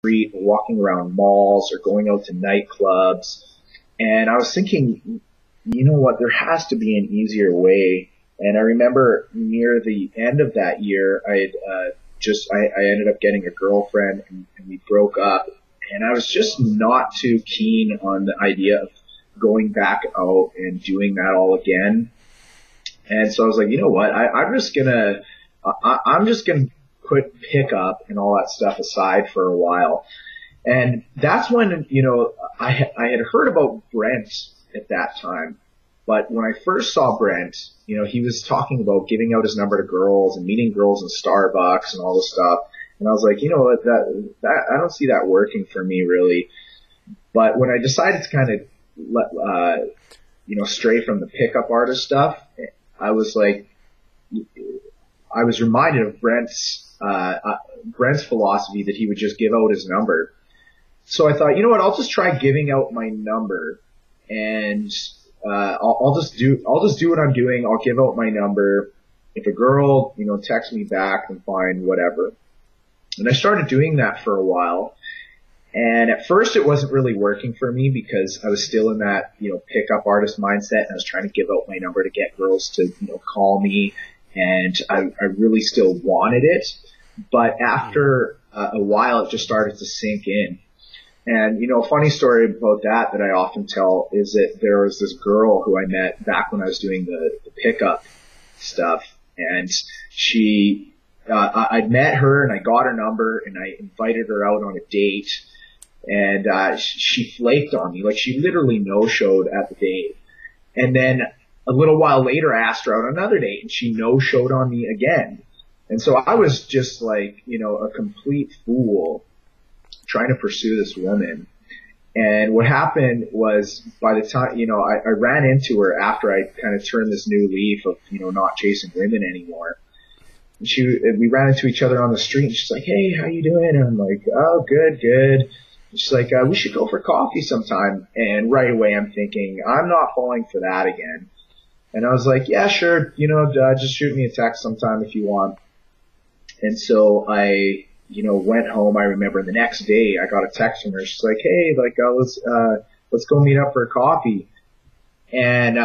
street, or walking around malls, or going out to nightclubs. And I was thinking, you know what, there has to be an easier way. And I remember near the end of that year, I ended up getting a girlfriend, and we broke up. And I was just not too keen on the idea of going back out and doing that all again. And so I was like, you know what, I'm just gonna put pickup and all that stuff aside for a while. And that's when, I had heard about Brent at that time. But when I first saw Brent, he was talking about giving out his number to girls and meeting girls in Starbucks and all this stuff. And I was like, you know what, that I don't see that working for me really. But when I decided to kind of stray from the pickup artist stuff, I was reminded of Brent's philosophy that he would just give out his number. So I thought, you know what, I'll just try giving out my number, and I'll just do what I'm doing. I'll give out my number. If a girl, texts me back, then fine, whatever. And I started doing that for a while. And at first it wasn't really working for me because I was still in that, pickup artist mindset, and I was trying to give out my number to get girls to, call me. And I really still wanted it. But after a while, it just started to sink in. And, a funny story about that I often tell is that there was this girl who I met back when I was doing the pickup stuff. And I'd met her and I got her number and I invited her out on a date. And she flaked on me. Like, she literally no-showed at the date. And then a little while later, I asked her out on another date and she no-showed on me again. And so I was just like, a complete fool trying to pursue this woman. And what happened was, by the time, I ran into her after I kind of turned this new leaf of, not chasing women anymore. And we ran into each other on the street, and she's like, "Hey, how you doing?" And I'm like, "Oh, good, good." And she's like, "We should go for coffee sometime." And right away I'm thinking, I'm not falling for that again. And I was like, "Yeah, sure. Just shoot me a text sometime if you want." And so I, went home. I remember the next day I got a text from her. She's like, "Hey, let's go meet up for a coffee." And,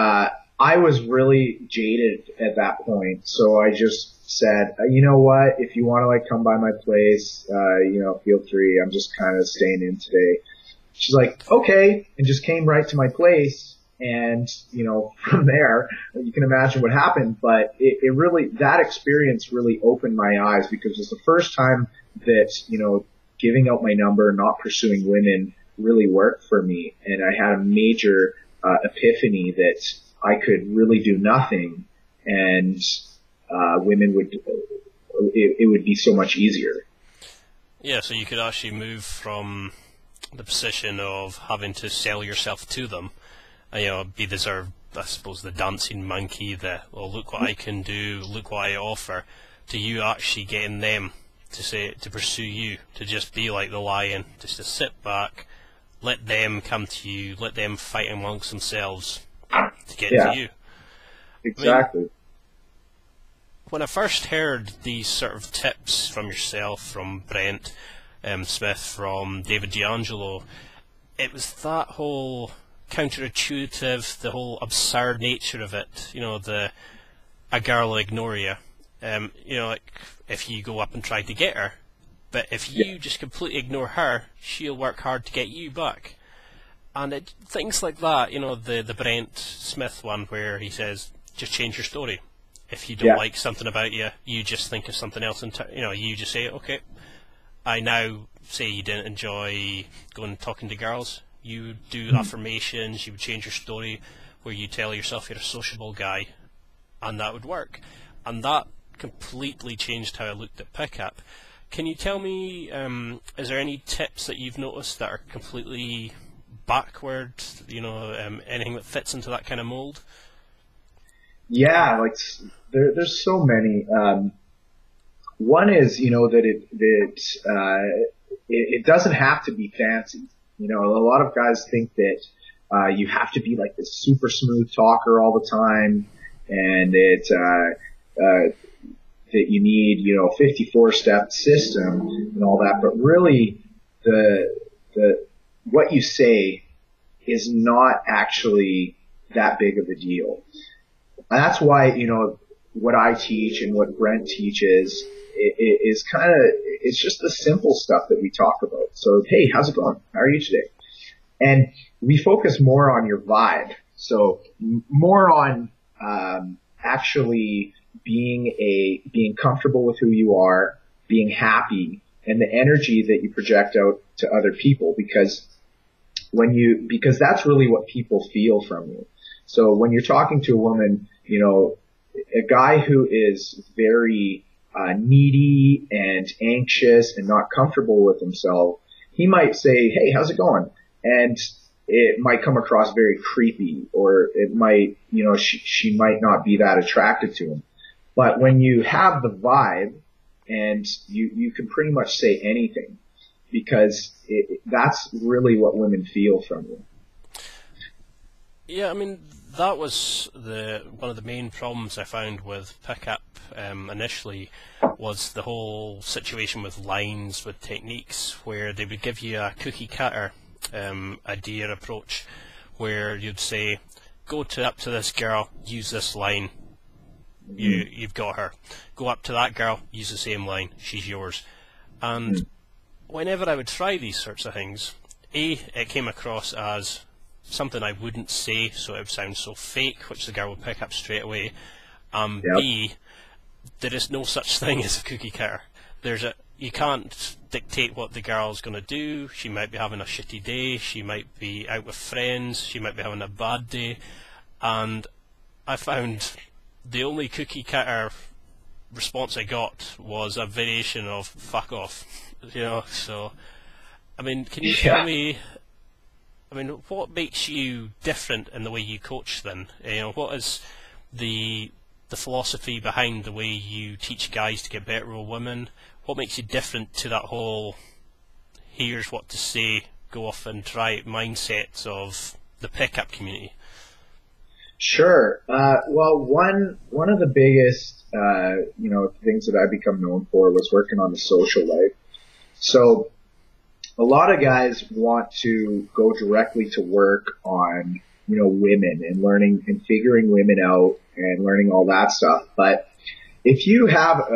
I was really jaded at that point. So I just said, "You know what? If you want to come by my place, feel free. I'm just kind of staying in today." She's like, "Okay," and just came right to my place. And, from there, you can imagine what happened, but it really, that experience really opened my eyes, because it was the first time that, giving out my number, not pursuing women really worked for me. And I had a major epiphany that I could really do nothing, and women it would be so much easier. Yeah, so you could actually move from the position of having to sell yourself to them, be the sort of, I suppose, the dancing monkey, look what I can do, look what I offer, to you actually getting them to pursue you, to just be like the lion, just to sit back, let them come to you, let them fight amongst themselves to get to you. Exactly. When I first heard these sort of tips from yourself, from Brent Smith, from David D'Angelo, it was that whole counterintuitive, the whole absurd nature of it. A girl will ignore you. If you go up and try to get her, but if you just completely ignore her, she'll work hard to get you back. And things like that, the Brent Smith one where he says, just change your story. If you don't like something about you, you just think of something else, and you just say, "Okay, I now say you didn't enjoy going and talking to girls." You do affirmations, you would change your story where you tell yourself you're a sociable guy, and that would work. And that completely changed how I looked at pickup. Can you tell me, is there any tips that you've noticed that are completely backward, anything that fits into that kind of mold? Yeah, there's so many. One is, that it doesn't have to be fancy. A lot of guys think that you have to be like this super smooth talker all the time, and that you need, 54-step system and all that. But really, the what you say is not actually that big of a deal. And that's why, what I teach and what Brent teaches is kind of, it's just the simple stuff that we talk about. So, hey, how's it going? How are you today? And we focus more on your vibe. So more on, actually being comfortable with who you are, being happy, and the energy that you project out to other people, because that's really what people feel from you. So when you're talking to a woman, a guy who is very needy and anxious and not comfortable with himself, he might say, hey, how's it going? And it might come across very creepy, or it might, she might not be that attracted to him. But when you have the vibe, and you can pretty much say anything, because that's really what women feel from you. Yeah, I mean, that was one of the main problems I found with pickup initially, was the whole situation with lines, with techniques, where they would give you a cookie cutter idea approach, where you'd say, go up to this girl, use this line, you've got her. Go up to that girl, use the same line, she's yours. And whenever I would try these sorts of things, it came across as something I wouldn't say, so it would sound so fake, which the girl would pick up straight away. Yep. B, there is no such thing as a cookie cutter. You can't dictate what the girl's going to do. She might be having a shitty day, she might be out with friends, she might be having a bad day, and I found the only cookie cutter response I got was a variation of fuck off, so, I mean, can you tell me, what makes you different in the way you coach then? What is the philosophy behind the way you teach guys to get better with women? What makes you different to that whole here's what to say, go off and try it mindset of the pickup community? Sure. Well, one of the biggest, things that I've become known for was working on the social life. So a lot of guys want to go directly to work on, women and learning and figuring women out and learning all that stuff. But if you have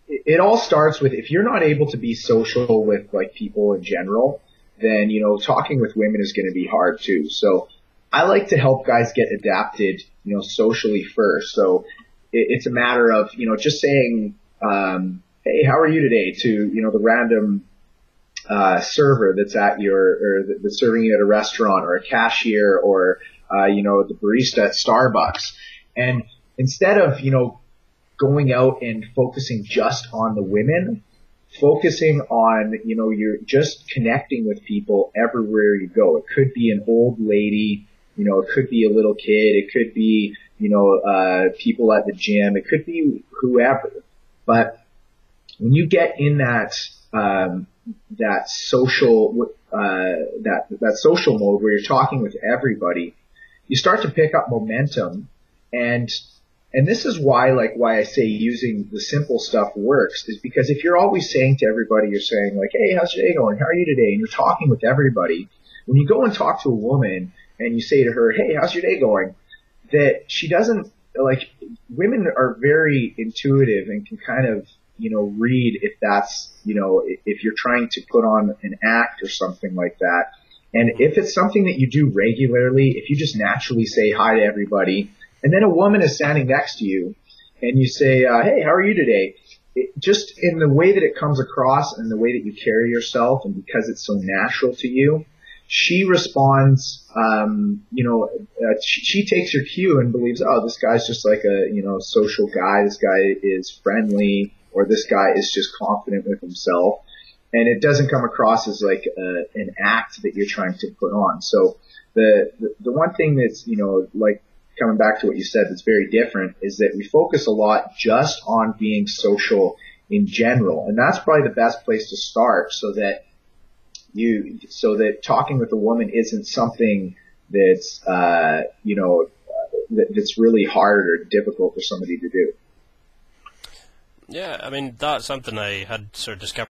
it all starts with, if you're not able to be social with like people in general, then, talking with women is going to be hard too. So I like to help guys get adapted, socially first. So it's a matter of, just saying, hey, how are you today, to, the random server that's that's serving you at a restaurant, or a cashier, or, the barista at Starbucks. And instead of, going out and focusing just on the women, focusing on, you're just connecting with people everywhere you go. It could be an old lady, it could be a little kid, it could be, people at the gym, it could be whoever. But when you get in that social mode where you're talking with everybody, you start to pick up momentum. And this is why I say using the simple stuff works, is because if you're always saying to everybody, you're saying like, hey, how's your day going? How are you today? And you're talking with everybody. When you go and talk to a woman and you say to her, hey, how's your day going? That she doesn't, women are very intuitive and can kind of, read if that's, if you're trying to put on an act or something like that. And if it's something that you do regularly, if you just naturally say hi to everybody, and then a woman is standing next to you and you say, hey, how are you today? Just in the way that it comes across and the way that you carry yourself, and because it's so natural to you, she responds, she takes your cue and believes, oh, this guy's just like a, social guy. This guy is friendly, or this guy is just confident with himself. And it doesn't come across as like an act that you're trying to put on. So the one thing that's, coming back to what you said, that's very different, is that we focus a lot just on being social in general. And that's probably the best place to start, so that talking with a woman isn't something that's, that's really hard or difficult for somebody to do. Yeah, I mean, that's something I had sort of discovered